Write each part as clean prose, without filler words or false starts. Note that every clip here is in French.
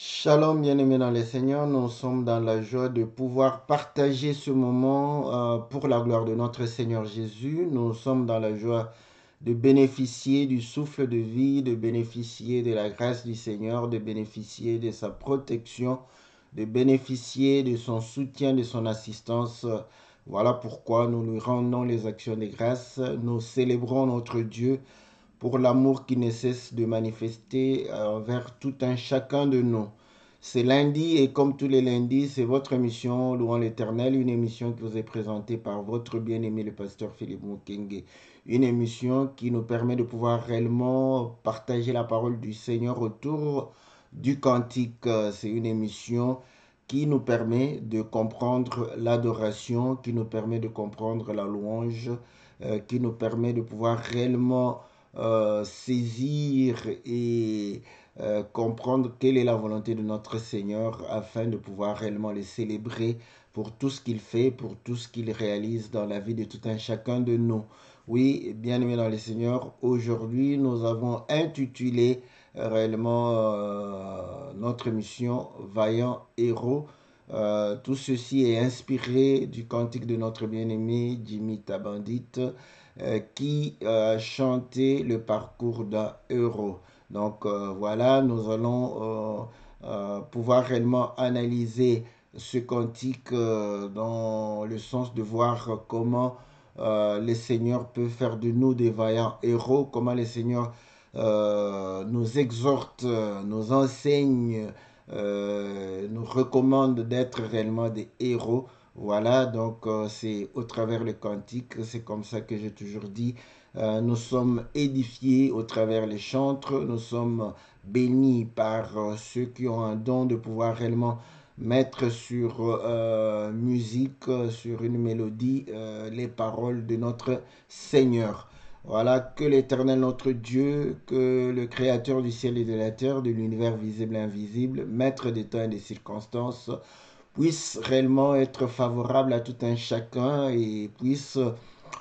Shalom, bien-aimés dans le Seigneur, nous sommes dans la joie de pouvoir partager ce moment pour la gloire de notre Seigneur Jésus. Nous sommes dans la joie de bénéficier du souffle de vie, de bénéficier de la grâce du Seigneur, de bénéficier de sa protection, de bénéficier de son soutien, de son assistance. Voilà pourquoi nous lui rendons les actions de grâce. Nous célébrons notre Dieu pour l'amour qui ne cesse de manifester envers tout un chacun de nous. C'est lundi et comme tous les lundis, c'est votre émission Louant l'Éternel, une émission qui vous est présentée par votre bien-aimé le pasteur Philippe Mukenge. Une émission qui nous permet de pouvoir réellement partager la parole du Seigneur autour du cantique. C'est une émission qui nous permet de comprendre l'adoration, qui nous permet de comprendre la louange, qui nous permet de pouvoir réellement saisir et comprendre quelle est la volonté de notre Seigneur afin de pouvoir réellement le célébrer pour tout ce qu'il fait, pour tout ce qu'il réalise dans la vie de tout un chacun de nous. Oui, bien-aimés dans le Seigneur, aujourd'hui nous avons intitulé réellement notre émission Vaillant Héros. Tout ceci est inspiré du cantique de notre bien-aimé Jimmy Tabandit qui a chanté le parcours d'un héros. Donc voilà, nous allons pouvoir réellement analyser ce cantique dans le sens de voir comment le Seigneur peut faire de nous des vaillants héros, comment le Seigneur nous exhorte, nous enseigne, nous recommande d'être réellement des héros. Voilà, donc c'est au travers le cantique, c'est comme ça que j'ai toujours dit, nous sommes édifiés au travers les chantres, nous sommes bénis par ceux qui ont un don de pouvoir réellement mettre sur musique, sur une mélodie, les paroles de notre Seigneur. Voilà, que l'Éternel notre Dieu, que le Créateur du ciel et de la terre, de l'univers visible et invisible, maître des temps et des circonstances, puisse réellement être favorable à tout un chacun et puisse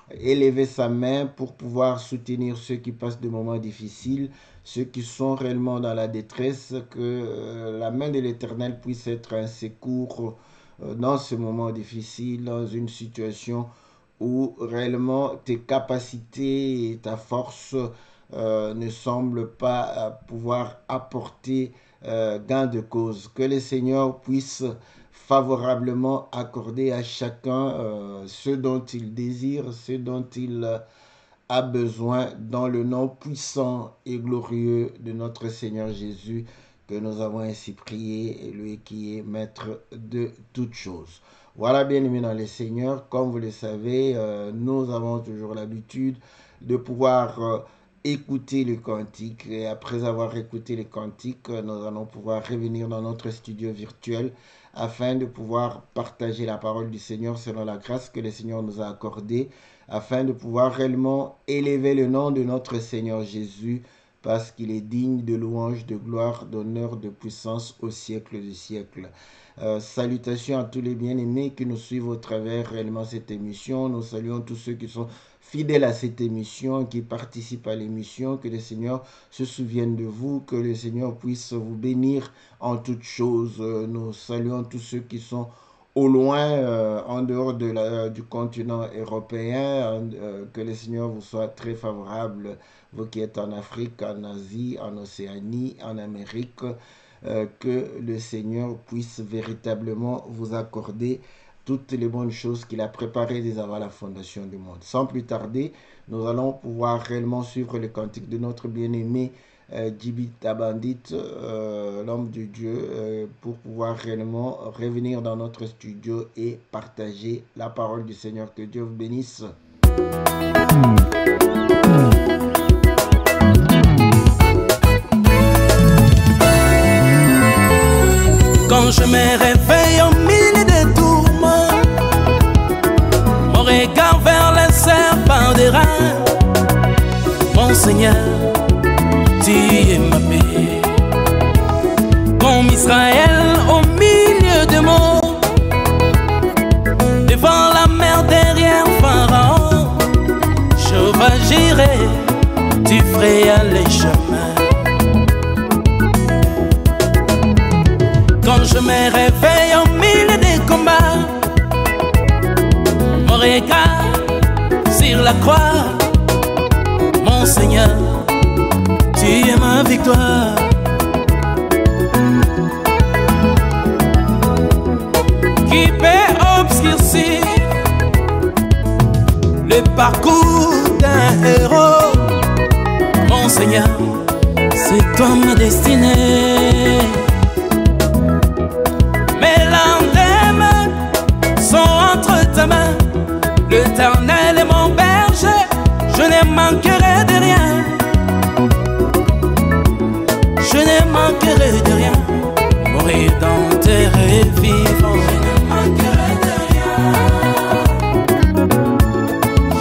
élever sa main pour pouvoir soutenir ceux qui passent des moments difficiles, ceux qui sont réellement dans la détresse, que la main de l'Éternel puisse être un secours dans ce moment difficile, dans une situation où réellement tes capacités et ta force ne semblent pas pouvoir apporter gain de cause. Que le Seigneur puisse favorablement accorder à chacun ce dont il désire, ce dont il a besoin, dans le nom puissant et glorieux de notre Seigneur Jésus, que nous avons ainsi prié, et lui qui est maître de toutes choses. Voilà, bien-aimés dans le Seigneur, comme vous le savez, nous avons toujours l'habitude de pouvoir écouter le cantique, et après avoir écouté le cantique, nous allons pouvoir revenir dans notre studio virtuel afin de pouvoir partager la parole du Seigneur selon la grâce que le Seigneur nous a accordée, afin de pouvoir réellement élever le nom de notre Seigneur Jésus, parce qu'il est digne de louange, de gloire, d'honneur, de puissance au siècle du siècle. Salutations à tous les bien-aimés qui nous suivent au travers réellement cette émission. Nous saluons tous ceux qui sont fidèles à cette émission, qui participent à l'émission. Que le Seigneur se souvienne de vous, que le Seigneur puisse vous bénir en toutes choses. Nous saluons tous ceux qui sont au loin, en dehors du continent européen, que le Seigneur vous soit très favorable, vous qui êtes en Afrique, en Asie, en Océanie, en Amérique, que le Seigneur puisse véritablement vous accorder toutes les bonnes choses qu'il a préparées dès avant la fondation du monde. Sans plus tarder, nous allons pouvoir réellement suivre le cantique de notre bien-aimé Jimmy Tabandit, l'homme de Dieu, pour pouvoir réellement revenir dans notre studio et partager la parole du Seigneur. Que Dieu vous bénisse. Quand je me réveille au milieu des tourments, mon regard vers les serpents des reins, mon Seigneur, tu es ma paix. Comme Israël au milieu des monts, devant la mer derrière Pharaon, je m'agirai, tu ferais les chemins. me réveille au milieu des combats, mon regard sur la croix, mon Seigneur, tu es ma victoire. Qui peut obscurcir le parcours d'un héros? Mon Seigneur, c'est toi ma destinée. Mes lendemains sont entre ta main. L'Éternel est mon berger, je ne manquerai de rien. Je ne manquerai de rien. Mon Rédempteur est vivant. Je ne manquerai de rien.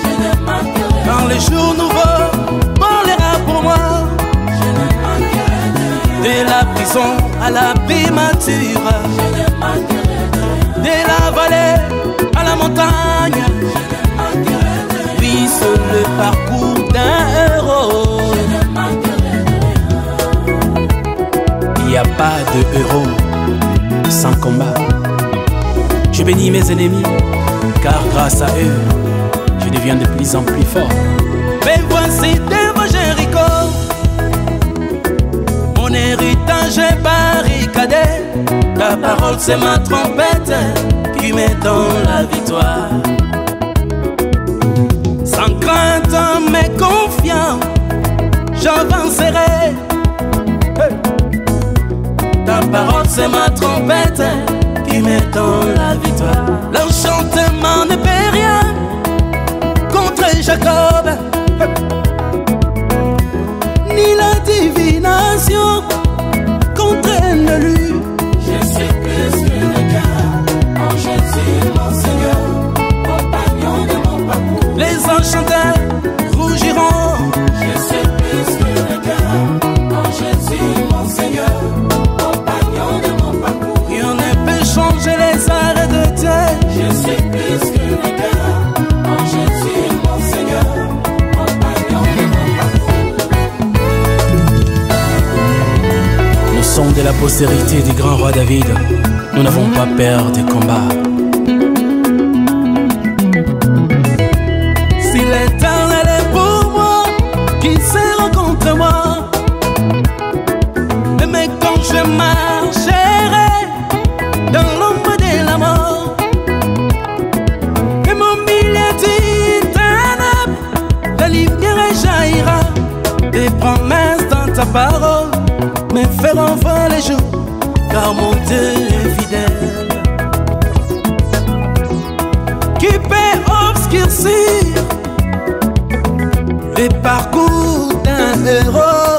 Je ne manquerai. Quand les jours nouveaux parlera pour moi, je ne manquerai de rien. De la prison à la primature, je ne manquerai de rien. De la vallée à la montagne, je ne manquerai de rien. Oui, c'est le parcours d'un héros. Je ne manquerai de rien. Il n'y a pas de héros sans combat. Je bénis mes ennemis, car grâce à eux, je deviens de plus en plus fort. Mais voici devant Jéricho, mon héritage est barricadé. Ta parole c'est ma trompette qui me donne la victoire. Sans crainte mais confiant, j'avancerai. Ta parole c'est ma trompette qui me donne la victoire. L'enchantement ne peut rien contre Jacob, ni la divination contre un élu. Je suis plus qu'une gars en Jésus mon Seigneur, compagnon de mon parcours. Les enchanteurs rougiront. Je suis plus qu'une gars en Jésus mon Seigneur, changer les arrêts de terre. Je suis plus que le gars en Jésus mon Seigneur, compagnon de mon parcours. Nous sommes de la postérité du grand roi David. Nous n'avons pas peur des combats. Si l'Éternel est pour moi, qui sera contre moi? Mais quand je marcherai dans l'ombre de la mort, et mon milieu du ténèbre, la lumière jaillira. Des promesses dans ta parole me feront voir les jours, car mon Dieu est fidèle. Qui peut obscurcir le parcours d'un héros?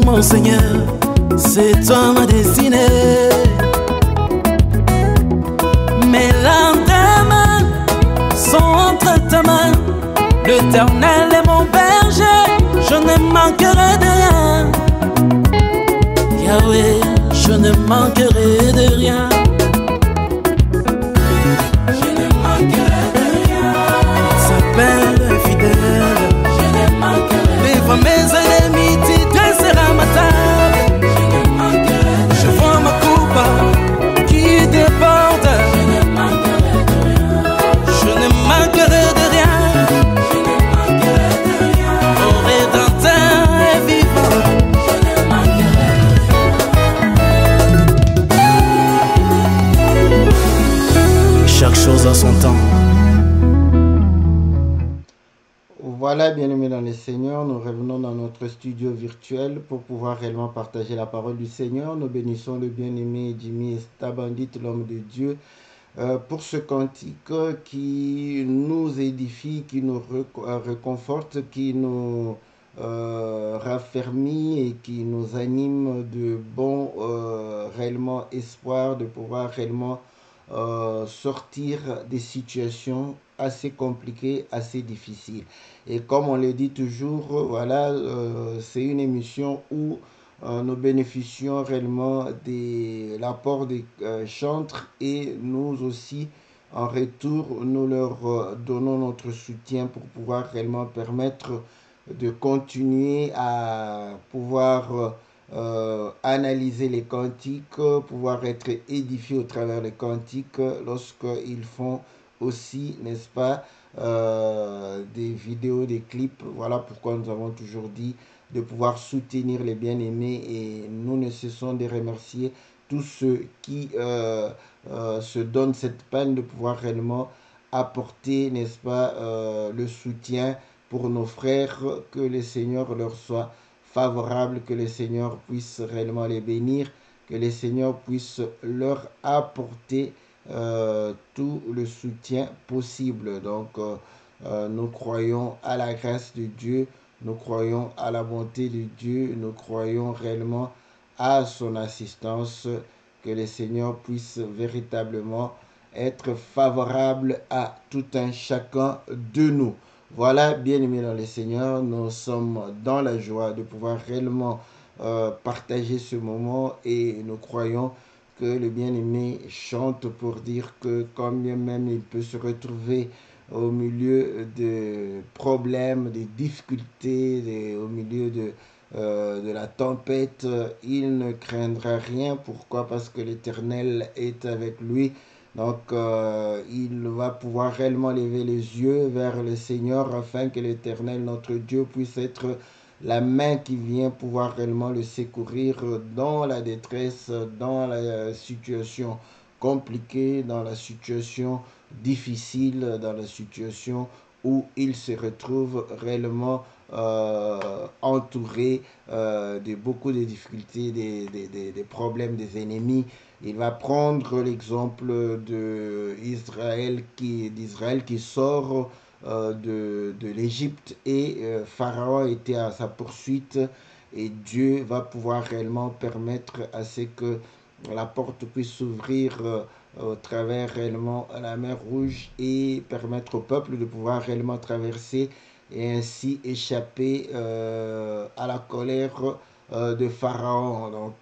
Mon Seigneur, c'est toi ma destinée. Mes lendemains sont entre ta main. L'Éternel est mon berger, je ne manquerai de rien. Yahweh, je ne manquerai de rien. Je ne manquerai de rien. S'appelle fidèle. Je ne manquerai. Devant mes ennemis, tu dresseras ma table. Je ne manquerai. Je vois ma coupe qui déborde. Je ne manquerai de rien. Je ne manquerai de rien. Mon Rédempteur est vivant. Je ne manquerai de rien. Chaque chose a son temps. Voilà, bien-aimés dans le Seigneur, nous revenons dans notre studio virtuel pour pouvoir réellement partager la parole du Seigneur. Nous bénissons le bien-aimé Jimmy Stabandit, l'homme de Dieu, pour ce cantique qui nous édifie, qui nous réconforte, qui nous raffermit et qui nous anime de bon réellement espoir de pouvoir réellement sortir des situations assez compliquées, assez difficiles. Et comme on le dit toujours, voilà, c'est une émission où nous bénéficions réellement de l'apport des chantres et nous aussi, en retour, nous leur donnons notre soutien pour pouvoir réellement permettre de continuer à pouvoir analyser les cantiques, pouvoir être édifiés au travers des cantiques lorsqu'ils font aussi, n'est-ce pas, des vidéos, des clips. Voilà pourquoi nous avons toujours dit de pouvoir soutenir les bien-aimés et nous ne cessons de remercier tous ceux qui se donnent cette peine de pouvoir réellement apporter, n'est-ce pas, le soutien pour nos frères, que le Seigneur leur soit favorable, que le Seigneur puisse réellement les bénir, que le Seigneur puisse leur apporter tout le soutien possible. Donc, nous croyons à la grâce de Dieu, nous croyons à la bonté de Dieu, nous croyons réellement à son assistance, que le Seigneur puisse véritablement être favorable à tout un chacun de nous. Voilà, bien-aimés dans le Seigneur, nous sommes dans la joie de pouvoir réellement partager ce moment et nous croyons que le bien-aimé chante pour dire que quand bien même il peut se retrouver au milieu de problèmes, de difficultés, au milieu de la tempête, il ne craindra rien. Pourquoi? Parce que l'Éternel est avec lui. Donc, il va pouvoir réellement lever les yeux vers le Seigneur afin que l'Éternel, notre Dieu, puisse être la main qui vient pouvoir réellement le secourir dans la détresse, dans la situation compliquée, dans la situation difficile, dans la situation où il se retrouve réellement entouré de beaucoup de difficultés, des problèmes, des ennemis. Il va prendre l'exemple d'Israël qui sort de l'Égypte et Pharaon était à sa poursuite et Dieu va pouvoir réellement permettre à ce que la porte puisse s'ouvrir au travers réellement la mer Rouge et permettre au peuple de pouvoir réellement traverser et ainsi échapper à la colère de Pharaon. Donc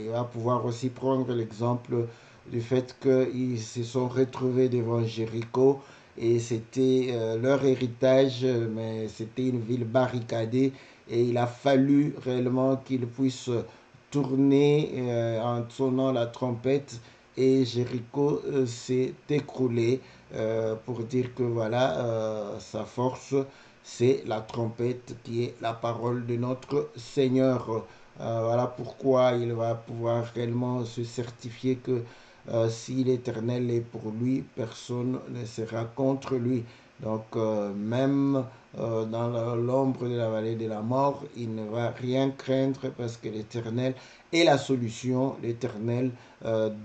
il va pouvoir aussi prendre l'exemple du fait qu'ils se sont retrouvés devant Jéricho et c'était leur héritage, mais c'était une ville barricadée et il a fallu réellement qu'ils puissent tourner en sonnant la trompette et Jéricho s'est écroulé pour dire que voilà, sa force, c'est la trompette qui est la parole de notre Seigneur. Voilà pourquoi il va pouvoir réellement se certifier que si l'Éternel est pour lui, personne ne sera contre lui. Donc même dans l'ombre de la vallée de la mort, il ne va rien craindre parce que l'Éternel est la solution. L'Éternel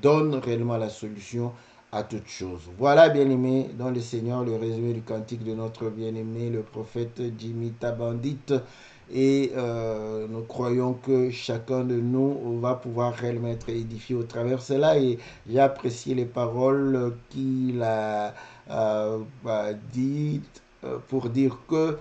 donne réellement la solution à toutes choses. Voilà, bien-aimé, dans le Seigneur, le résumé du cantique de notre bien-aimé, le prophète Jimmy Tabandit. Et nous croyons que chacun de nous va pouvoir réellement être édifié au travers de cela. Et j'ai apprécié les paroles qu'il a dites pour dire que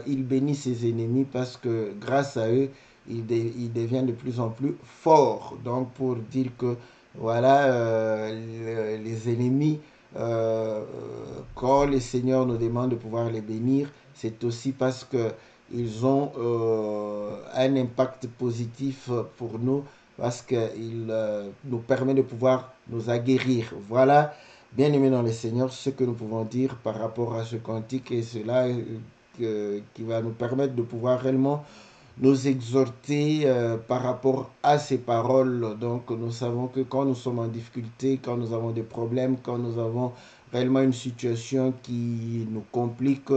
il bénit ses ennemis parce que grâce à eux, il devient de plus en plus fort. Donc pour dire que voilà, les ennemis, quand le Seigneur nous demande de pouvoir les bénir, c'est aussi parce que ils ont un impact positif pour nous parce qu'il nous permet de pouvoir nous aguerrir. Voilà, bien aimé dans le Seigneur, ce que nous pouvons dire par rapport à ce cantique et cela qui va nous permettre de pouvoir réellement nous exhorter par rapport à ces paroles. Donc nous savons que quand nous sommes en difficulté, quand nous avons des problèmes, quand nous avons réellement une situation qui nous complique,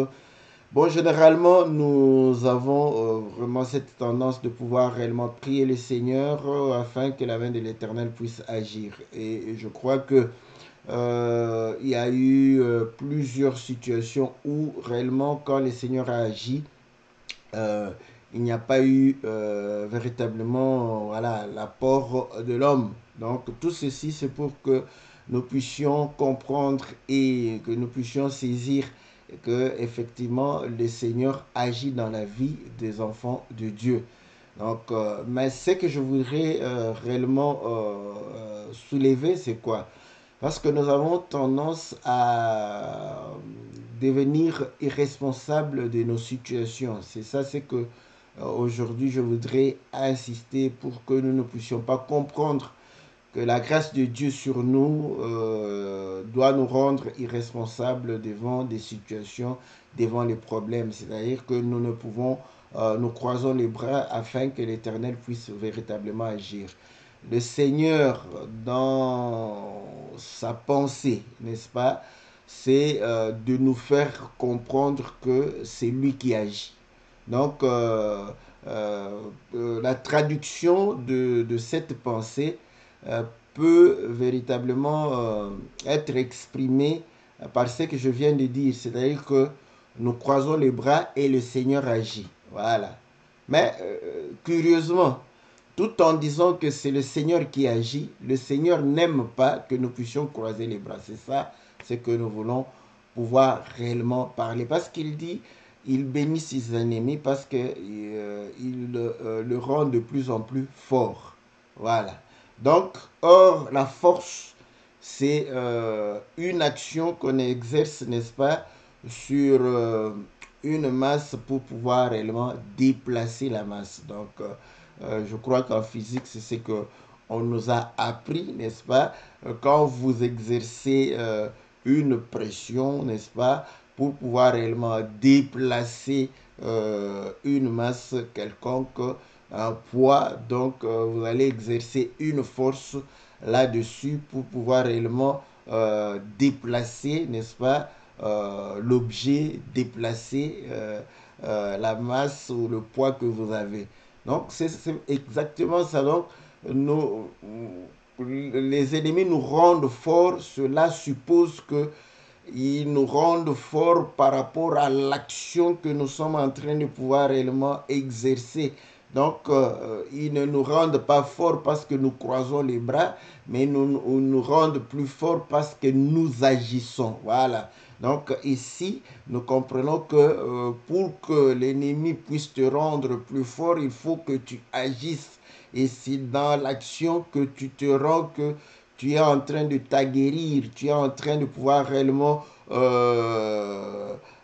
bon, généralement, nous avons vraiment cette tendance de pouvoir réellement prier le Seigneur afin que la main de l'Éternel puisse agir. Et je crois que il y a eu plusieurs situations où réellement, quand le Seigneur a agi, euh, il n'y a pas eu véritablement voilà, l'apport de l'homme. Donc tout ceci, c'est pour que nous puissions comprendre et que nous puissions saisir que effectivement le Seigneur agit dans la vie des enfants de Dieu. Donc, mais ce que je voudrais réellement soulever, c'est quoi? Parce que nous avons tendance à devenir irresponsables de nos situations. C'est ça, c'est que Aujourd'hui, je voudrais insister pour que nous ne puissions pas comprendre que la grâce de Dieu sur nous doit nous rendre irresponsables devant des situations, devant les problèmes. C'est-à-dire que nous ne pouvons, nous croisons les bras afin que l'Éternel puisse véritablement agir. Le Seigneur, dans sa pensée, n'est-ce pas, c'est de nous faire comprendre que c'est lui qui agit. Donc, la traduction de cette pensée euh, peut véritablement être exprimée par ce que je viens de dire. C'est-à-dire que nous croisons les bras et le Seigneur agit. Voilà. Mais curieusement, tout en disant que c'est le Seigneur qui agit, le Seigneur n'aime pas que nous puissions croiser les bras. C'est ça, ce que nous voulons pouvoir réellement parler. Parce qu'il dit, il bénit ses ennemis parce qu'il le rend de plus en plus fort. Voilà. Donc, or, la force, c'est une action qu'on exerce, n'est-ce pas, sur une masse pour pouvoir réellement déplacer la masse. Donc, je crois qu'en physique, c'est ce que on nous a appris, n'est-ce pas? Quand vous exercez une pression, n'est-ce pas, pour pouvoir réellement déplacer une masse quelconque, un poids, donc vous allez exercer une force là-dessus pour pouvoir réellement déplacer, n'est-ce pas, l'objet, déplacer la masse ou le poids que vous avez. Donc, c'est exactement ça. Donc, nous, les ennemis nous rendent forts. Cela suppose que ils nous rendent forts par rapport à l'action que nous sommes en train de pouvoir réellement exercer. Donc, ils ne nous rendent pas forts parce que nous croisons les bras, mais nous rendent plus forts parce que nous agissons. Voilà. Donc, ici, nous comprenons que pour que l'ennemi puisse te rendre plus fort, il faut que tu agisses. Et c'est dans l'action que tu te rends que tu es en train de t'aguerrir, tu es en train de pouvoir réellement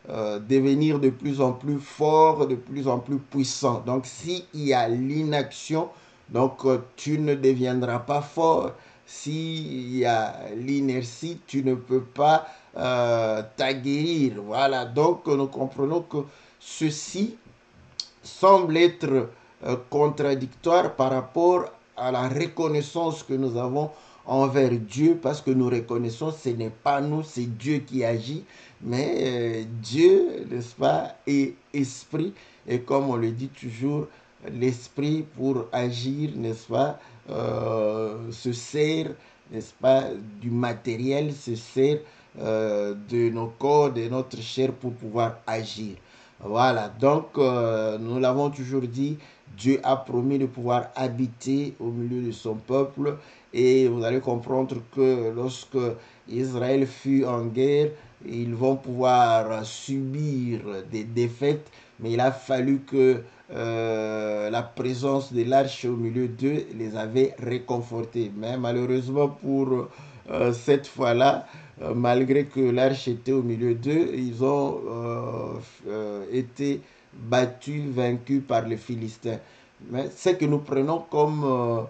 devenir de plus en plus fort, de plus en plus puissant. Donc, s'il y a l'inaction, donc tu ne deviendras pas fort. S'il y a l'inertie, tu ne peux pas t'aguerrir. Voilà, donc nous comprenons que ceci semble être contradictoire par rapport à la reconnaissance que nous avons envers Dieu, parce que nous reconnaissons ce n'est pas nous, c'est Dieu qui agit, mais Dieu, n'est-ce pas, est esprit, et comme on le dit toujours, l'esprit pour agir, n'est-ce pas, se sert, n'est-ce pas, du matériel, se sert de nos corps, de notre chair pour pouvoir agir. Voilà, donc nous l'avons toujours dit, Dieu a promis de pouvoir habiter au milieu de son peuple et vous allez comprendre que lorsque Israël fut en guerre, ils vont pouvoir subir des défaites, mais il a fallu que la présence de l'arche au milieu d'eux les avait réconfortés. Mais malheureusement pour cette fois-là, malgré que l'arche était au milieu d'eux, ils ont été battus, vaincus par les Philistins. Mais ce que nous prenons comme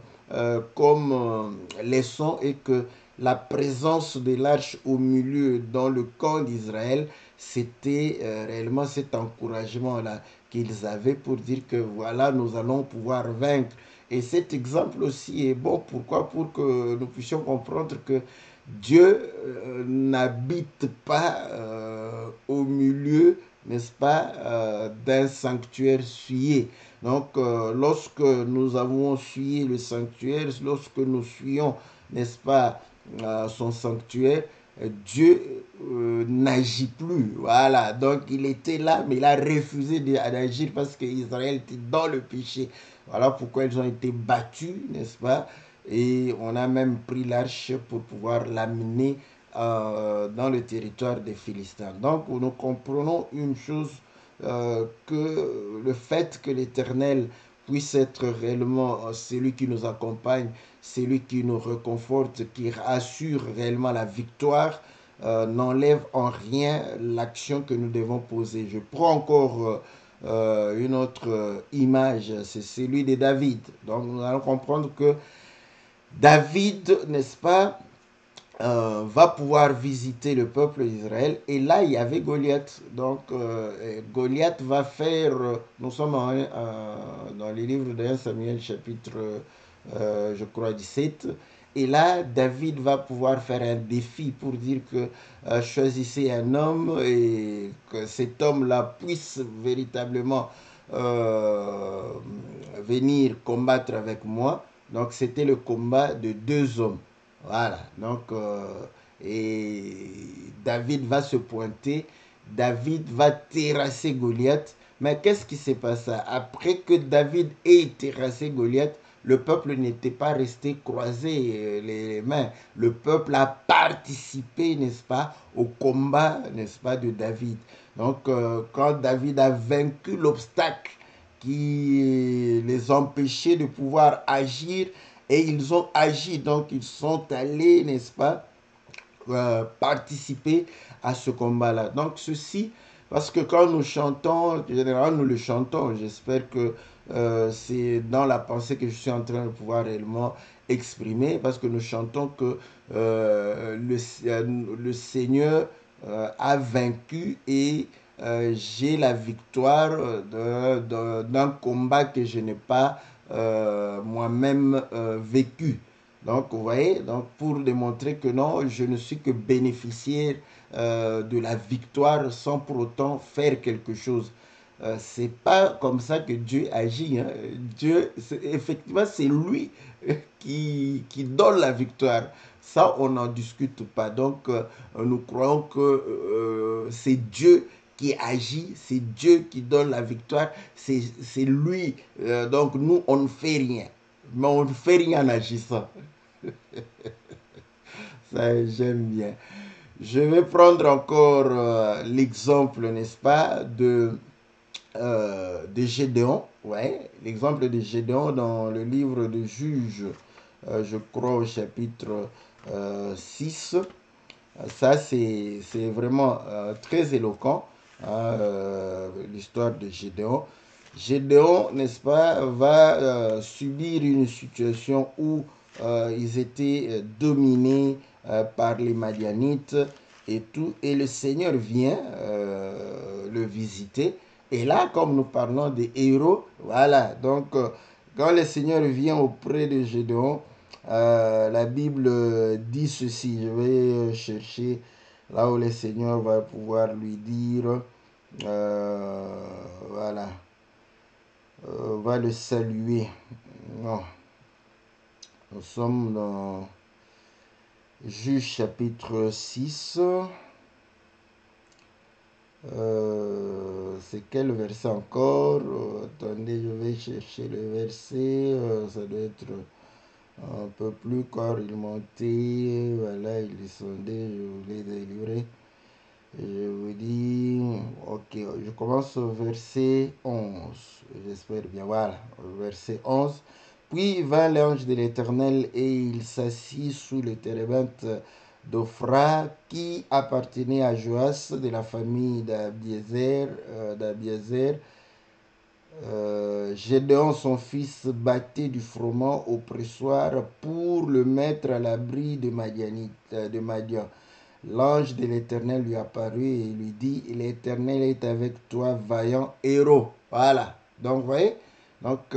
leçon est que la présence de l'arche au milieu dans le camp d'Israël, c'était réellement cet encouragement-là qu'ils avaient pour dire que voilà, nous allons pouvoir vaincre. Et cet exemple aussi est bon. Pourquoi? Pour que nous puissions comprendre que Dieu n'habite pas au milieu, n'est-ce pas, d'un sanctuaire souillé. Donc, lorsque nous avons souillé le sanctuaire, lorsque nous fuyons, n'est-ce pas, son sanctuaire, Dieu n'agit plus. Voilà, donc il était là, mais il a refusé d'agir parce qu'Israël était dans le péché. Voilà pourquoi ils ont été battus, n'est-ce pas? Et on a même pris l'arche pour pouvoir l'amener dans le territoire des Philistins. Donc nous comprenons une chose, que le fait que l'Éternel puisse être réellement celui qui nous accompagne, celui qui nous réconforte, qui assure réellement la victoire, n'enlève en rien l'action que nous devons poser. Je prends encore une autre image, c'est celui de David. Donc nous allons comprendre que David, n'est-ce pas, va pouvoir visiter le peuple d'Israël. Et là, il y avait Goliath. Donc, Goliath va faire... nous sommes dans les livres de 1 Samuel, chapitre, je crois, 17. Et là, David va pouvoir faire un défi pour dire que choisissez un homme et que cet homme-là puisse véritablement venir combattre avec moi. Donc, c'était le combat de deux hommes. Voilà, donc, et David va se pointer, David va terrasser Goliath. Mais qu'est-ce qui s'est passé? Après que David ait terrassé Goliath, le peuple n'était pas resté croisé les mains. Le peuple a participé, n'est-ce pas, au combat, n'est-ce pas, de David. Donc, quand David a vaincu l'obstacle qui les empêchait de pouvoir agir, et ils ont agi, donc ils sont allés, n'est-ce pas, participer à ce combat-là. Donc ceci, parce que quand nous chantons, généralement nous le chantons, j'espère que c'est dans la pensée que je suis en train de pouvoir réellement exprimer, parce que nous chantons que le Seigneur a vaincu et j'ai la victoire d'un combat que je n'ai pas moi-même vécu. Donc, vous voyez, donc pour démontrer que non, je ne suis que bénéficiaire de la victoire sans pour autant faire quelque chose. C'est pas comme ça que Dieu agit. Hein. Dieu, effectivement, c'est lui qui donne la victoire. Ça, on n'en discute pas. Donc, nous croyons que c'est Dieu qui agit, c'est Dieu qui donne la victoire, c'est lui. Donc, nous, on ne fait rien. Mais on ne fait rien en agissant. Ça, j'aime bien. Je vais prendre encore l'exemple, n'est-ce pas, de Gédéon. Ouais, l'exemple de Gédéon dans le livre de Juges, je crois au chapitre 6. Ça, c'est vraiment très éloquent, hein, l'histoire de Gédéon. Gédéon, n'est-ce pas, va subir une situation où ils étaient dominés par les Madianites et tout. Et le Seigneur vient le visiter. Et là, comme nous parlons des héros, voilà. Donc, quand le Seigneur vient auprès de Gédéon, la Bible dit ceci. Je vais chercher là où le Seigneur va pouvoir lui dire, voilà, va le saluer. Non. Nous sommes dans Juge chapitre 6. C'est quel verset encore? Attendez, je vais chercher le verset. Ça doit être un peu plus quand il montait. Voilà, il descendait, je voulais délivrer. Je vous dis, ok, je commence au verset 11. J'espère bien, voilà, au verset 11. Puis vint l'ange de l'Éternel et il s'assit sous le térébinthe d'Ophra qui appartenait à Joas de la famille d'Abiézer. Gédéon, son fils, battait du froment au pressoir pour le mettre à l'abri de Madian. L'ange de l'Éternel lui apparut et lui dit, l'Éternel est avec toi, vaillant héros. Voilà. Donc, vous voyez, donc,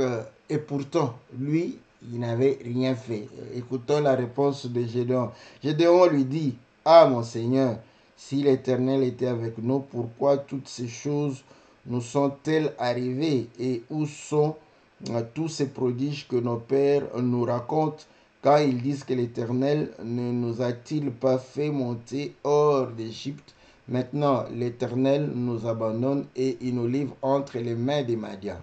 et pourtant, lui, il n'avait rien fait. Écoutons la réponse de Gédéon. Gédéon lui dit, ah mon Seigneur, si l'Éternel était avec nous, pourquoi toutes ces choses nous sont-elles arrivées et où sont tous ces prodiges que nos pères nous racontent quand ils disent que l'Éternel ne nous a-t-il pas fait monter hors d'Égypte? Maintenant, l'Éternel nous abandonne et il nous livre entre les mains des Madians.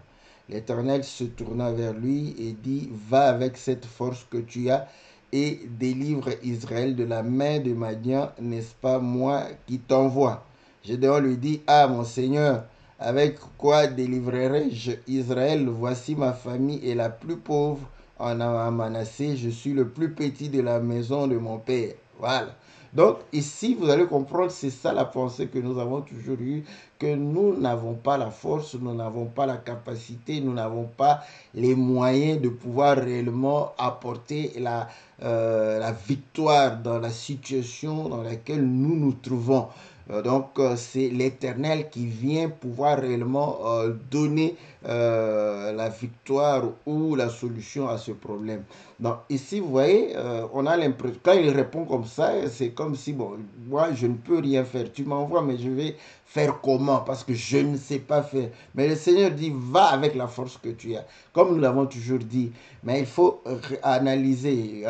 L'Éternel se tourna vers lui et dit, va avec cette force que tu as et délivre Israël de la main de Madian, n'est-ce pas moi qui t'envoie? Gédéon lui dit, ah mon Seigneur, avec quoi délivrerai-je Israël? Voici ma famille est la plus pauvre en Manassé, je suis le plus petit de la maison de mon père. Voilà. Donc ici, vous allez comprendre, c'est ça la pensée que nous avons toujours eue, que nous n'avons pas la force, nous n'avons pas la capacité, nous n'avons pas les moyens de pouvoir réellement apporter la victoire dans la situation dans laquelle nous nous trouvons. Donc c'est l'Éternel qui vient pouvoir réellement donner la victoire ou la solution à ce problème. Donc ici, vous voyez, on a l'impression, quand il répond comme ça, c'est comme si, bon, moi, je ne peux rien faire. Tu m'envoies, mais je vais faire comment? Parce que je ne sais pas faire. Mais le Seigneur dit, va avec la force que tu as. Comme nous l'avons toujours dit, mais il faut analyser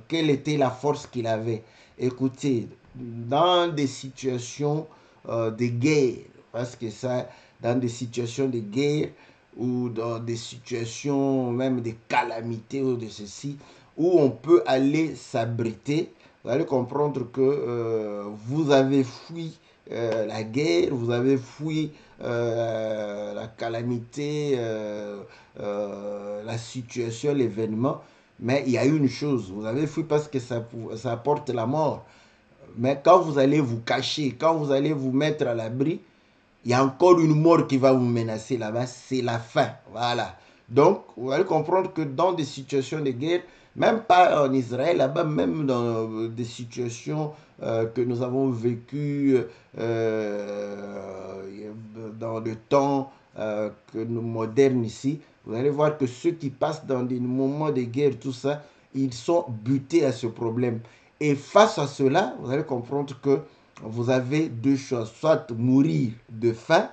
quelle était la force qu'il avait. Écoutez, dans des situations de guerre, parce que ça, dans des situations de guerre, ou dans des situations même de calamités ou de ceci, où on peut aller s'abriter, vous allez comprendre que vous avez fui la guerre, vous avez fui la calamité, la situation, l'événement, mais il y a une chose, vous avez fui parce que ça apporte la mort. Mais quand vous allez vous cacher, quand vous allez vous mettre à l'abri, il y a encore une mort qui va vous menacer là-bas, c'est la faim. Voilà. Donc, vous allez comprendre que dans des situations de guerre, même pas en Israël, là-bas, même dans des situations que nous avons vécues dans le temps que nous modernes ici, vous allez voir que ceux qui passent dans des moments de guerre, tout ça, ils sont butés à ce problème. Et face à cela, vous allez comprendre que vous avez deux choses, soit mourir de faim,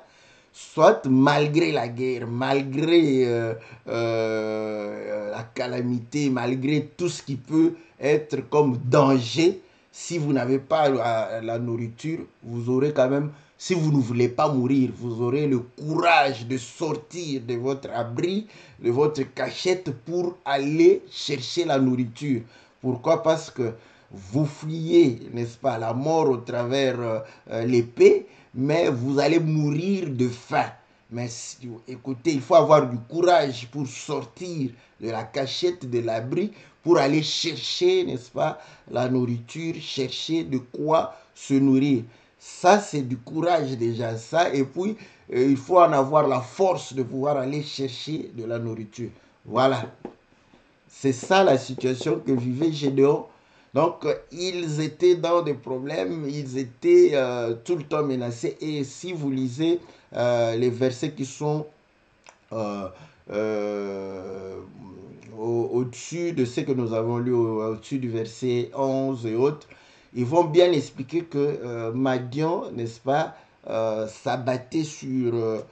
soit malgré la guerre, malgré la calamité, malgré tout ce qui peut être comme danger, si vous n'avez pas la nourriture, vous aurez quand même, si vous ne voulez pas mourir, vous aurez le courage de sortir de votre abri, de votre cachette pour aller chercher la nourriture. Pourquoi? Parce que vous fuyez, n'est-ce pas, la mort au travers l'épée, mais vous allez mourir de faim. Mais écoutez, il faut avoir du courage pour sortir de la cachette, de l'abri, pour aller chercher, n'est-ce pas, la nourriture, chercher de quoi se nourrir. Ça, c'est du courage déjà, ça. Et puis, il faut en avoir la force de pouvoir aller chercher de la nourriture. Voilà. C'est ça la situation que vivait Gédéon. Donc, ils étaient dans des problèmes, ils étaient tout le temps menacés. Et si vous lisez les versets qui sont euh, euh, au-dessus de ce que nous avons lu, au-dessus du verset 11 et autres, ils vont bien expliquer que Madian, n'est-ce pas, s'abattait sur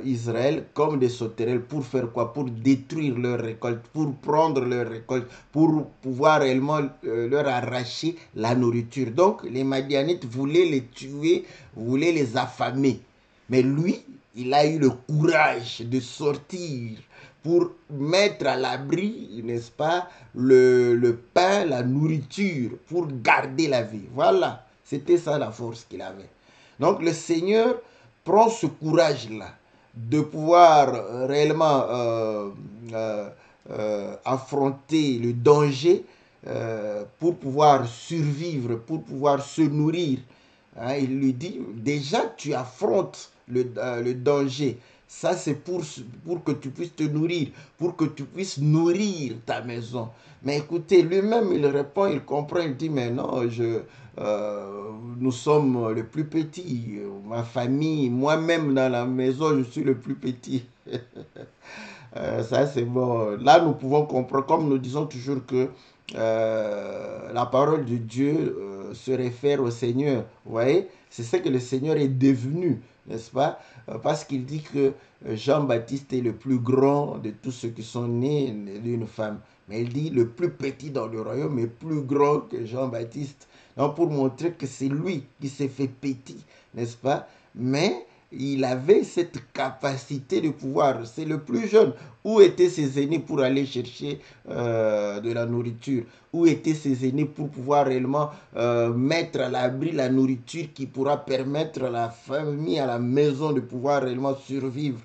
Israël comme des sauterelles pour faire quoi? Pour détruire leur récolte, pour prendre leur récolte, pour pouvoir réellement leur arracher la nourriture. Donc les Madianites voulaient les tuer, voulaient les affamer. Mais lui, il a eu le courage de sortir pour mettre à l'abri, n'est-ce pas, le pain, la nourriture, pour garder la vie. Voilà, c'était ça la force qu'il avait. Donc le Seigneur prend ce courage-là de pouvoir réellement affronter le danger pour pouvoir survivre, pour pouvoir se nourrir. Hein, il lui dit, déjà tu affrontes le danger. Ça, c'est pour que tu puisses te nourrir, pour que tu puisses nourrir ta maison. Mais écoutez, lui-même, il répond, il comprend, il dit, mais non, nous sommes le plus petit. Ma famille, moi-même dans la maison, je suis le plus petit. Ça, c'est bon. Là, nous pouvons comprendre, comme nous disons toujours que la parole de Dieu se réfère au Seigneur. Vous voyez, c'est ce que le Seigneur est devenu, n'est-ce pas? Parce qu'il dit que Jean-Baptiste est le plus grand de tous ceux qui sont nés d'une femme. Mais il dit le plus petit dans le royaume est plus grand que Jean-Baptiste. Donc pour montrer que c'est lui qui s'est fait petit, n'est-ce pas? Mais il avait cette capacité de pouvoir. C'est le plus jeune. Où étaient ses aînés pour aller chercher de la nourriture? Où étaient ses aînés pour pouvoir réellement mettre à l'abri la nourriture qui pourra permettre à la famille, à la maison de pouvoir réellement survivre?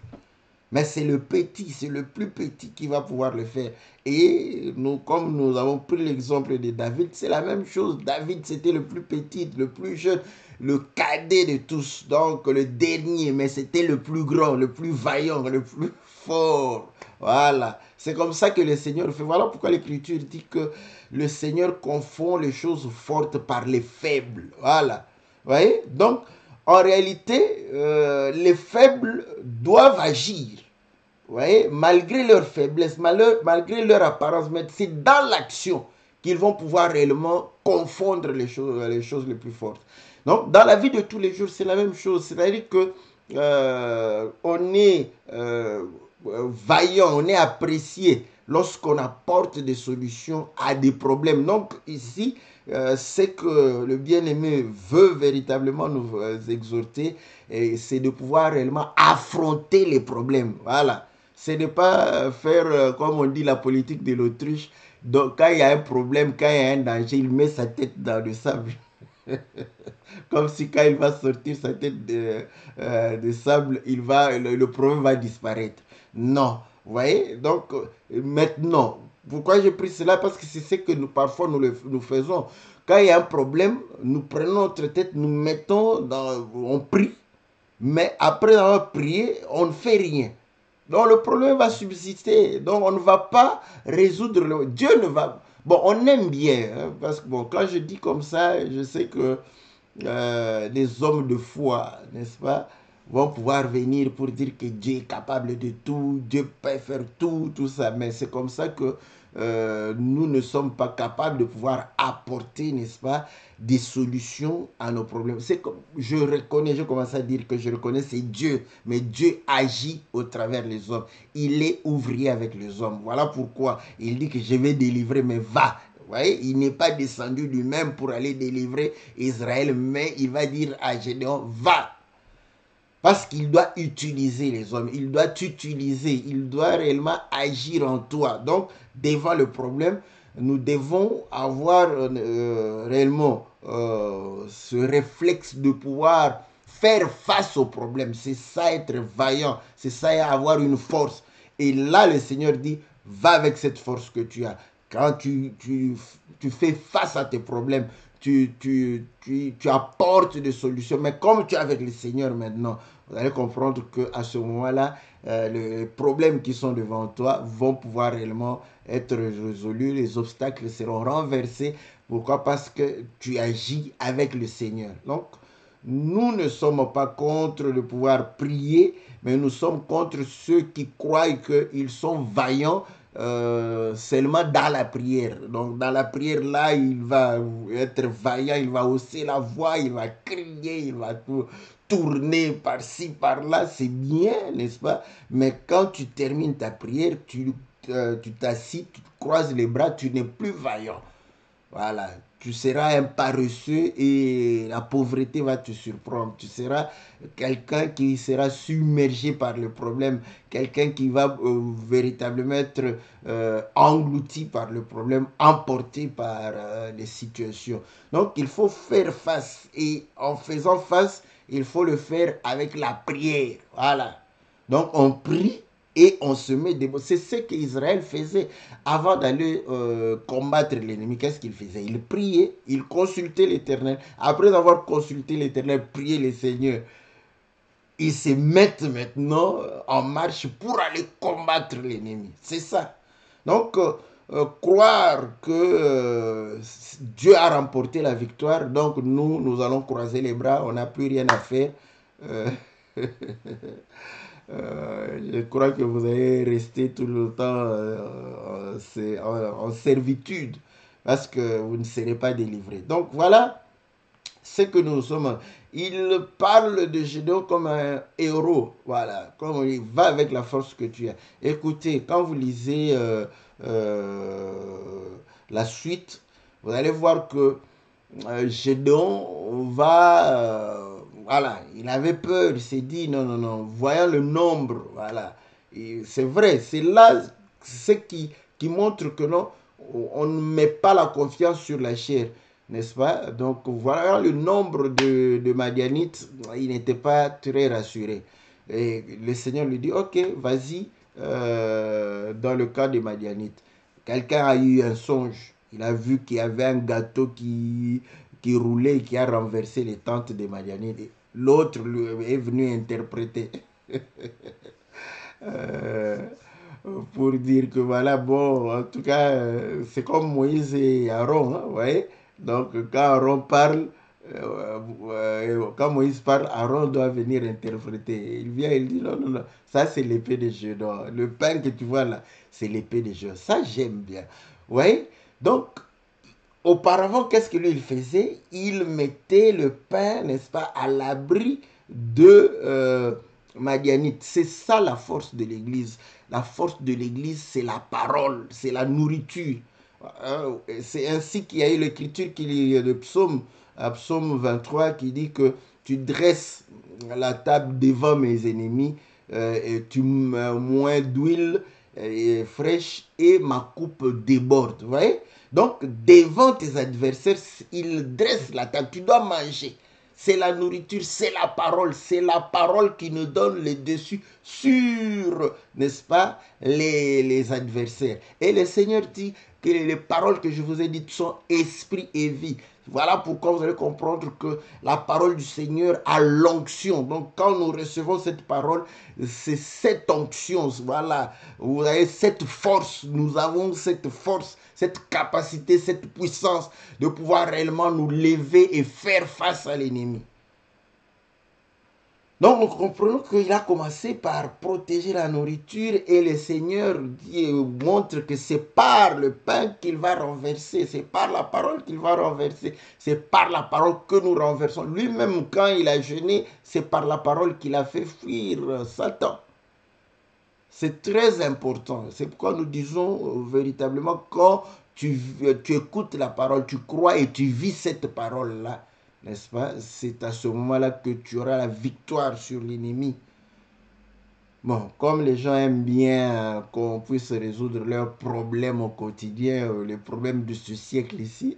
Mais c'est le petit, c'est le plus petit qui va pouvoir le faire. Et nous, comme nous avons pris l'exemple de David, c'est la même chose. David, c'était le plus petit, le plus jeune, le cadet de tous. Donc, le dernier, mais c'était le plus grand, le plus vaillant, le plus fort. Voilà. C'est comme ça que le Seigneur fait. Voilà pourquoi l'Écriture dit que le Seigneur confond les choses fortes par les faibles. Voilà. Vous voyez? Donc, en réalité, les faibles doivent agir. Vous voyez? Malgré leur faiblesse, malgré leur apparence, mais c'est dans l'action qu'ils vont pouvoir réellement confondre les choses les plus fortes. Donc, dans la vie de tous les jours, c'est la même chose. C'est-à-dire que on est vaillant, on est apprécié lorsqu'on apporte des solutions à des problèmes. Donc, ici, c'est que le bien-aimé veut véritablement nous exhorter, et c'est de pouvoir réellement affronter les problèmes. Voilà. C'est de ne pas faire, comme on dit, la politique de l'autruche. Donc, quand il y a un problème, quand il y a un danger, il met sa tête dans le sable. Comme si quand il va sortir sa tête de sable, le problème va disparaître. Non. Vous voyez? Donc, maintenant, pourquoi j'ai pris cela? Parce que c'est ce que parfois nous faisons. Quand il y a un problème, nous prenons notre tête, nous mettons on prie, mais après avoir prié, on ne fait rien. Donc le problème va subsister. Donc on ne va pas résoudre Dieu ne va... Bon, on aime bien, hein, parce que bon, quand je dis comme ça, je sais que les hommes de foi, n'est-ce pas, vont pouvoir venir pour dire que Dieu est capable de tout, Dieu peut faire tout, tout ça. Mais c'est comme ça que nous ne sommes pas capables de pouvoir apporter, n'est-ce pas, des solutions à nos problèmes. C'est comme, je commence à dire que je reconnais, c'est Dieu, mais Dieu agit au travers les hommes. Il est ouvrier avec les hommes. Voilà pourquoi il dit que je vais délivrer, mais va. Vous voyez, il n'est pas descendu lui-même pour aller délivrer Israël, mais il va dire à Gédéon, va. Parce qu'il doit utiliser les hommes, il doit t'utiliser, il doit réellement agir en toi. Donc, devant le problème, nous devons avoir réellement ce réflexe de pouvoir faire face au problème. C'est ça être vaillant, c'est ça avoir une force. Et là, le Seigneur dit, va avec cette force que tu as. Quand tu fais face à tes problèmes, tu apportes des solutions. Mais comme tu es avec le Seigneur maintenant, vous allez comprendre qu'à ce moment-là, les problèmes qui sont devant toi vont pouvoir réellement être résolus. Les obstacles seront renversés. Pourquoi? Parce que tu agis avec le Seigneur. Donc, nous ne sommes pas contre le pouvoir prier, mais nous sommes contre ceux qui croient qu'ils sont vaillants seulement dans la prière. Donc dans la prière là, il va être vaillant, il va hausser la voix, il va crier, il va tourner par-ci, par-là, c'est bien, n'est-ce pas? Mais quand tu termines ta prière, tu t'assis, tu croises les bras, tu n'es plus vaillant. Voilà, tu seras un paresseux et la pauvreté va te surprendre. Tu seras quelqu'un qui sera submergé par le problème, quelqu'un qui va véritablement être englouti par le problème, emporté par les situations. Donc, il faut faire face et en faisant face, il faut le faire avec la prière. Voilà. Donc, on prie et on se met debout. C'est ce qu'Israël faisait avant d'aller combattre l'ennemi. Qu'est-ce qu'il faisait? Il priait, il consultait l'Éternel. Après avoir consulté l'Éternel, prié le Seigneur, ils se mettent maintenant en marche pour aller combattre l'ennemi. C'est ça. Donc, croire que Dieu a remporté la victoire, donc nous allons croiser les bras, on n'a plus rien à faire. Je crois que vous allez rester tout le temps en servitude parce que vous ne serez pas délivrés. Donc voilà ce que nous sommes. Il parle de Gédéon comme un héros. Voilà, comme il va avec la force que tu as. Écoutez, quand vous lisez la suite, vous allez voir que Gédéon va... voilà, il avait peur, il s'est dit non, non, non, voyant le nombre, voilà. C'est vrai, c'est là ce qui montre que non, on ne met pas la confiance sur la chair, n'est-ce pas? Donc voilà le nombre de Madianites, il n'était pas très rassuré. Et le Seigneur lui dit, ok, vas-y, dans le cas des Madianites. Quelqu'un a eu un songe. Il a vu qu'il y avait un gâteau qui roulait et qui a renversé les tentes des Madianites. L'autre est venu interpréter. Euh, pour dire que voilà, bon, en tout cas, c'est comme Moïse et Aaron, hein, vous voyez. Donc, quand Aaron parle, quand Moïse parle, Aaron doit venir interpréter. Il vient, il dit non, non, non, ça c'est l'épée des jeux. Non, le pain que tu vois là, c'est l'épée des jeux. Ça, j'aime bien. Vous voyez. Donc, auparavant, qu'est-ce que lui il faisait? Il mettait le pain, n'est-ce pas, à l'abri de Madianite. C'est ça la force de l'Église. La force de l'Église, c'est la parole, c'est la nourriture. C'est ainsi qu'il y a eu l'écriture de psaume, à psaume 23, qui dit que tu dresses la table devant mes ennemis, et tu moins d'huile fraîche et ma coupe déborde. Vous voyez? Donc, devant tes adversaires, il dresse la table. Tu dois manger. C'est la nourriture, c'est la parole qui nous donne le dessus sur, n'est-ce pas, les adversaires. Et le Seigneur dit que les paroles que je vous ai dites sont esprit et vie. Voilà pourquoi vous allez comprendre que la parole du Seigneur a l'onction. Donc quand nous recevons cette parole, c'est cette onction. Voilà, vous avez cette force. Nous avons cette force, cette capacité, cette puissance de pouvoir réellement nous lever et faire face à l'ennemi. Donc nous comprenons qu'il a commencé par protéger la nourriture et le Seigneur montre que c'est par le pain qu'il va renverser, c'est par la parole qu'il va renverser, c'est par la parole que nous renversons. Lui-même quand il a jeûné, c'est par la parole qu'il a fait fuir Satan. C'est très important, c'est pourquoi nous disons véritablement quand tu écoutes la parole, tu crois et tu vis cette parole-là, n'est-ce pas? C'est à ce moment-là que tu auras la victoire sur l'ennemi. Bon, comme les gens aiment bien qu'on puisse résoudre leurs problèmes au quotidien, les problèmes de ce siècle ici,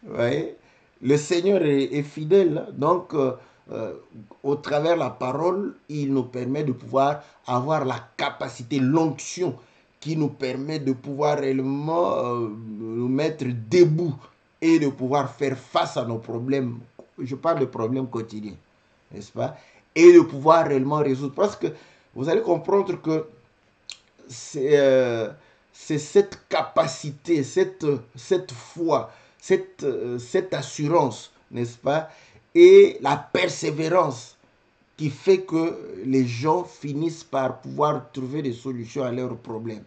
ouais, le Seigneur est fidèle. Donc, au travers de la parole, il nous permet de pouvoir avoir la capacité, l'onction qui nous permet de pouvoir réellement nous mettre debout et de pouvoir faire face à nos problèmes. Je parle de problèmes quotidiens, n'est-ce pas? Et de pouvoir réellement résoudre. Parce que vous allez comprendre que c'est cette capacité, cette foi, cette assurance, n'est-ce pas? Et la persévérance qui fait que les gens finissent par pouvoir trouver des solutions à leurs problèmes.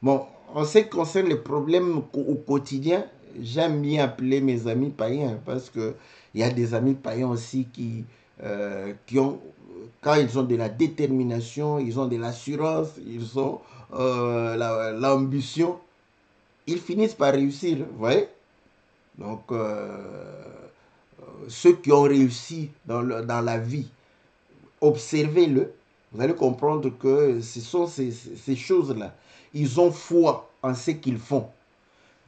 Bon, en ce qui concerne les problèmes au quotidien, j'aime bien appeler mes amis païens parce que il y a des amis païens aussi qui ont, quand ils ont de la détermination, ils ont de l'assurance, ils ont l'ambition, ils finissent par réussir, vous voyez? Donc, ceux qui ont réussi dans la vie, observez-le, vous allez comprendre que ce sont ces choses-là. Ils ont foi en ce qu'ils font.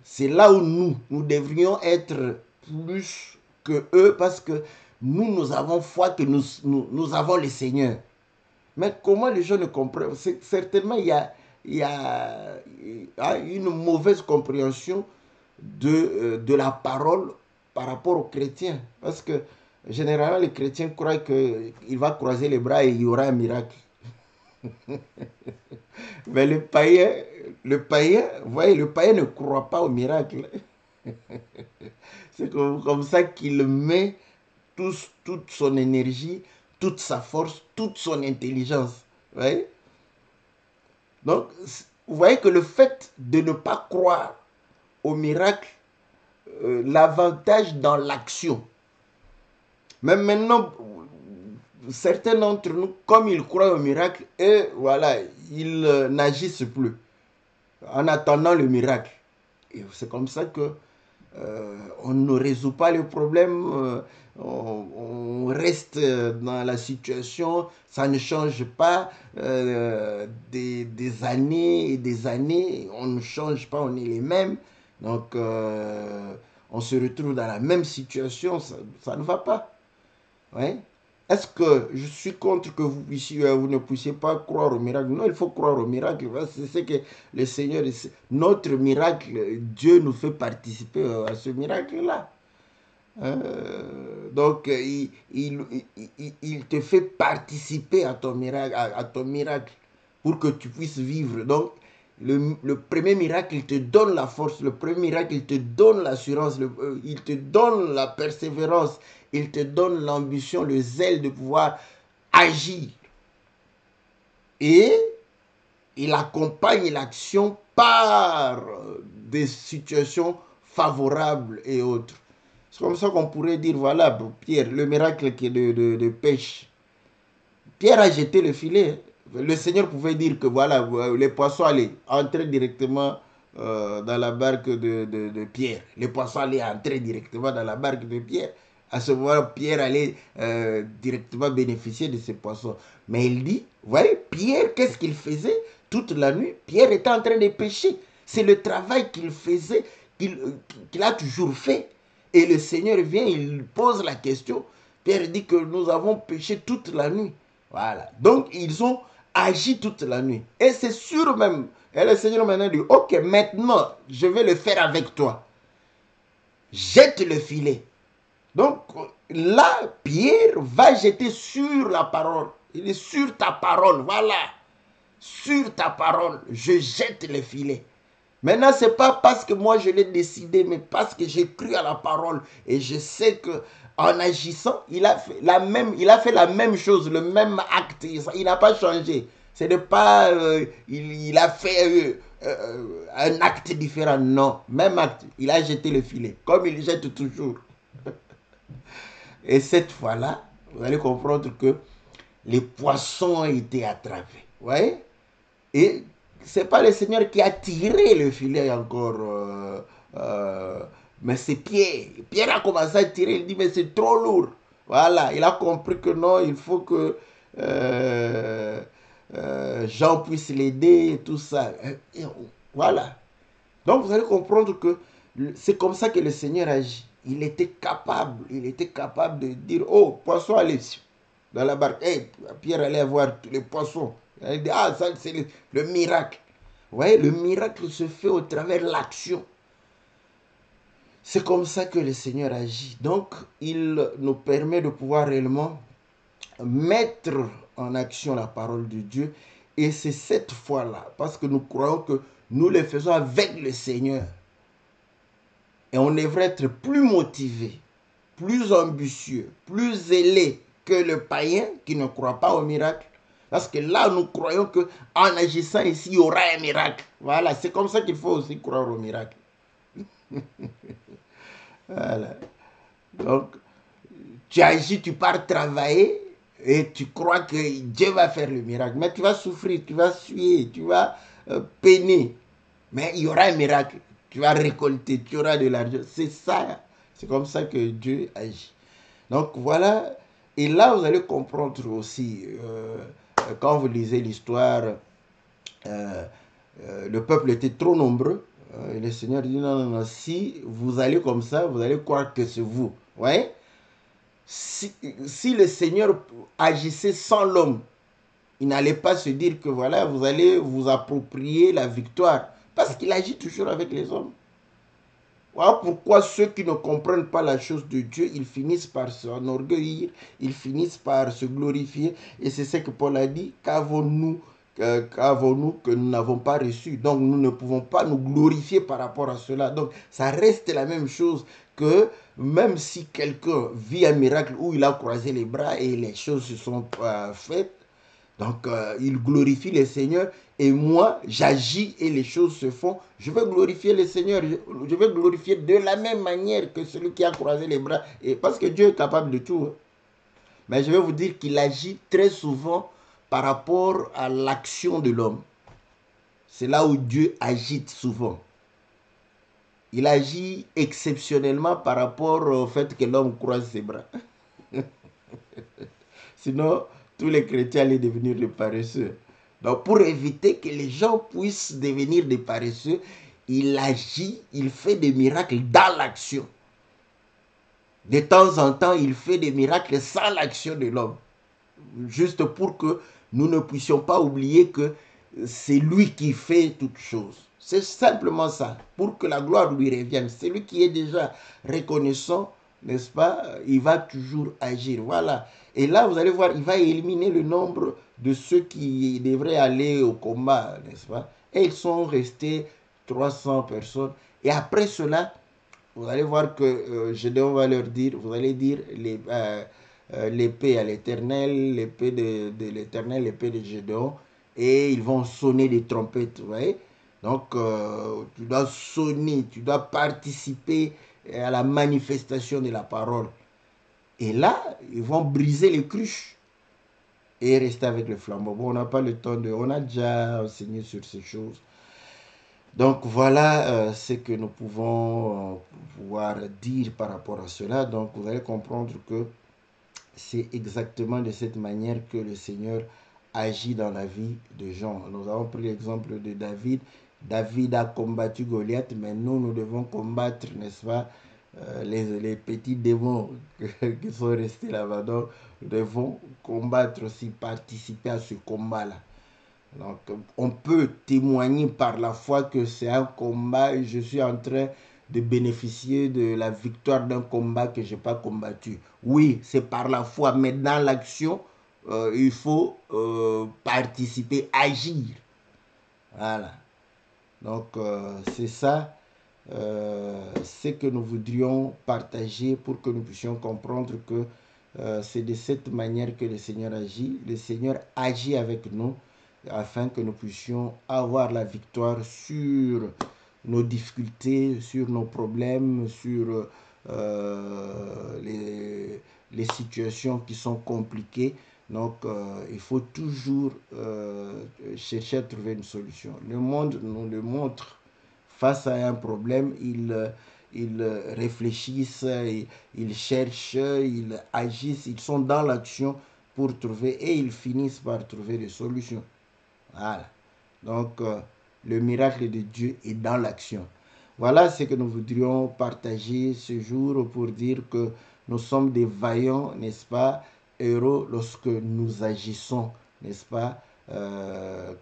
C'est là où nous devrions être plus que eux parce que nous avons foi que nous avons le Seigneur. Mais comment les gens ne comprennent? Certainement, il y a une mauvaise compréhension de la parole par rapport aux chrétiens. Parce que généralement, les chrétiens croient qu'il va croiser les bras et il y aura un miracle. Mais vous voyez, le païen ne croit pas au miracle. C'est comme ça qu'il met toute son énergie, toute sa force, toute son intelligence. Vous voyez? Donc, vous voyez que le fait de ne pas croire au miracle, l'avantage dans l'action. Mais maintenant, certains d'entre nous, comme ils croient au miracle, et voilà, ils n'agissent plus en attendant le miracle. Et c'est comme ça que on ne résout pas le problème, on reste dans la situation, ça ne change pas des années et des années, on ne change pas, on est les mêmes. Donc, on se retrouve dans la même situation, ça ne va pas. Ouais. Est-ce que je suis contre que vous ne puissiez pas croire au miracle? Non, il faut croire au miracle. C'est ce que le Seigneur, notre miracle, Dieu nous fait participer à ce miracle-là. Donc, il te fait participer à ton miracle pour que tu puisses vivre. Donc, le premier miracle, il te donne la force. Le premier miracle, il te donne l'assurance. Il te donne la persévérance. Il te donne l'ambition, le zèle de pouvoir agir. Et il accompagne l'action par des situations favorables et autres. C'est comme ça qu'on pourrait dire, voilà, Pierre, le miracle qui est de pêche. Pierre a jeté le filet. Le Seigneur pouvait dire que voilà, les poissons allaient entrer directement dans la barque de Pierre. Les poissons allaient entrer directement dans la barque de Pierre. À ce moment-là, Pierre allait directement bénéficier de ces poissons. Mais il dit, vous voyez, Pierre, qu'est-ce qu'il faisait toute la nuit? Pierre était en train de pêcher. C'est le travail qu'il faisait, qu'il a toujours fait. Et le Seigneur vient, il pose la question. Pierre dit que nous avons péché toute la nuit. Voilà. Donc, ils ont agi toute la nuit. Et c'est sûr même. Et le Seigneur maintenant dit, ok, maintenant, je vais le faire avec toi. Jette le filet. Donc, là, Pierre va jeter sur la parole. Il est sur ta parole, voilà. Sur ta parole, je jette le filet. Maintenant, ce n'est pas parce que moi je l'ai décidé, mais parce que j'ai cru à la parole. Et je sais qu'en agissant, il a fait la même chose, le même acte. Il n'a pas changé. Ce n'est pas il a fait un acte différent. Non, même acte. Il a jeté le filet, comme il jette toujours. Et cette fois-là, vous allez comprendre que les poissons ont été attrapés. Vous voyez? Et ce n'est pas le Seigneur qui a tiré le filet encore, mais c'est Pierre. Pierre a commencé à tirer, il dit, mais c'est trop lourd. Voilà, il a compris que non, il faut que Jean puisse l'aider et tout ça. Et voilà. Donc vous allez comprendre que c'est comme ça que le Seigneur agit. Il était capable de dire, oh, poisson, allez dans la barque. Hey, Pierre allait voir tous les poissons. Il dit, ah, ça c'est le miracle. Vous voyez, le miracle se fait au travers de l'action. C'est comme ça que le Seigneur agit. Donc, il nous permet de pouvoir réellement mettre en action la parole de Dieu. Et c'est cette fois-là, parce que nous croyons que nous le faisons avec le Seigneur. Et on devrait être plus motivé, plus ambitieux, plus zélé que le païen qui ne croit pas au miracle. Parce que là, nous croyons qu'en agissant ici, il y aura un miracle. Voilà, c'est comme ça qu'il faut aussi croire au miracle. Voilà. Donc, tu agis, tu pars travailler et tu crois que Dieu va faire le miracle. Mais tu vas souffrir, tu vas suer, tu vas peiner. Mais il y aura un miracle. Tu vas récolter, tu auras de l'argent. C'est ça. C'est comme ça que Dieu agit. Donc voilà. Et là, vous allez comprendre aussi, quand vous lisez l'histoire, le peuple était trop nombreux. Et le Seigneur dit, non, non, non, si vous allez comme ça, vous allez croire que c'est vous. Ouais? Si le Seigneur agissait sans l'homme, il n'allait pas se dire que voilà, vous allez vous approprier la victoire. Parce qu'il agit toujours avec les hommes. Voilà pourquoi ceux qui ne comprennent pas la chose de Dieu, ils finissent par s'enorgueillir, ils finissent par se glorifier. Et c'est ce que Paul a dit, qu'avons-nous que nous n'avons pas reçu. Donc nous ne pouvons pas nous glorifier par rapport à cela. Donc ça reste la même chose que même si quelqu'un vit un miracle où il a croisé les bras et les choses se sont faites, donc il glorifie le Seigneur et moi j'agis et les choses se font. Je vais glorifier le Seigneur, je vais glorifier de la même manière que celui qui a croisé les bras. Et parce que Dieu est capable de tout. Hein. Mais je vais vous dire qu'il agit très souvent par rapport à l'action de l'homme. C'est là où Dieu agite souvent. Il agit exceptionnellement par rapport au fait que l'homme croise ses bras. Sinon, tous les chrétiens allaient devenir des paresseux. Donc, pour éviter que les gens puissent devenir des paresseux, il agit, il fait des miracles dans l'action. De temps en temps, il fait des miracles sans l'action de l'homme. Juste pour que nous ne puissions pas oublier que c'est lui qui fait toutes choses. C'est simplement ça, pour que la gloire lui revienne. C'est lui qui est déjà reconnaissant, n'est-ce pas? Il va toujours agir. Voilà. Et là, vous allez voir, il va éliminer le nombre de ceux qui devraient aller au combat, n'est-ce pas? Et ils sont restés 300 personnes. Et après cela, vous allez voir que Gédéon va leur dire, vous allez dire l'épée à l'Éternel, l'épée de l'Éternel, l'épée de Gédéon, et ils vont sonner des trompettes, vous voyez. Donc, tu dois sonner, tu dois participer à la manifestation de la parole. Et là, ils vont briser les cruches et rester avec le flambeau. Bon, on n'a pas le temps de... On a déjà enseigné sur ces choses. Donc voilà ce que nous pouvons pouvoir dire par rapport à cela. Donc vous allez comprendre que c'est exactement de cette manière que le Seigneur agit dans la vie de Jean. Nous avons pris l'exemple de David. David a combattu Goliath, mais nous devons combattre, n'est-ce pas, les petits démons qui sont restés là-bas. Donc nous devons combattre aussi, participer à ce combat-là. Donc, on peut témoigner par la foi que c'est un combat et je suis en train de bénéficier de la victoire d'un combat que je n'ai pas combattu. Oui, c'est par la foi, mais dans l'action, il faut participer, agir. Voilà. Donc, c'est ça ce que nous voudrions partager pour que nous puissions comprendre que c'est de cette manière que le Seigneur agit. Le Seigneur agit avec nous afin que nous puissions avoir la victoire sur nos difficultés, sur nos problèmes, sur les situations qui sont compliquées. Donc, il faut toujours chercher à trouver une solution. Le monde nous le montre. Face à un problème, ils réfléchissent, ils cherchent, ils agissent, ils sont dans l'action pour trouver et ils finissent par trouver des solutions. Voilà. Donc, le miracle de Dieu est dans l'action. Voilà ce que nous voudrions partager ce jour pour dire que nous sommes des vaillants, n'est-ce pas, héros lorsque nous agissons, n'est-ce pas,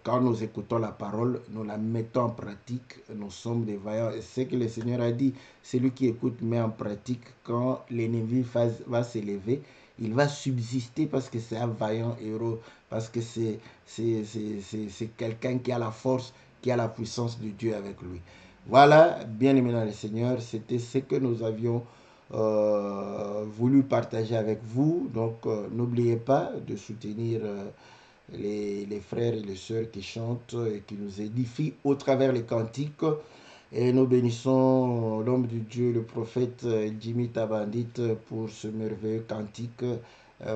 quand nous écoutons la parole, nous la mettons en pratique, nous sommes des vaillants. Et ce que le Seigneur a dit, celui qui écoute met en pratique, quand l'ennemi va s'élever, il va subsister parce que c'est un vaillant héros, parce que c'est quelqu'un qui a la force, qui a la puissance de Dieu avec lui. Voilà, bien aimé dans le Seigneur, c'était ce que nous avions voulu partager avec vous. Donc, n'oubliez pas de soutenir les frères et les sœurs qui chantent et qui nous édifient au travers les cantiques. Et nous bénissons l'homme de Dieu, le prophète Jimmy Tabandit, pour ce merveilleux cantique.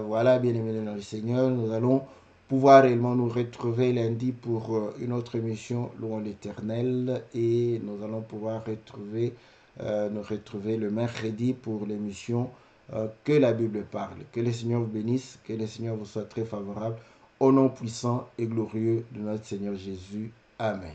Voilà, bien aimé dans le Seigneur, nous allons pouvoir réellement nous retrouver lundi pour une autre émission Louons l'Éternel, et nous allons pouvoir nous retrouver le mercredi pour l'émission Que la Bible parle. Que le Seigneur vous bénisse, que le Seigneur vous soit très favorable, au nom puissant et glorieux de notre Seigneur Jésus. Amen.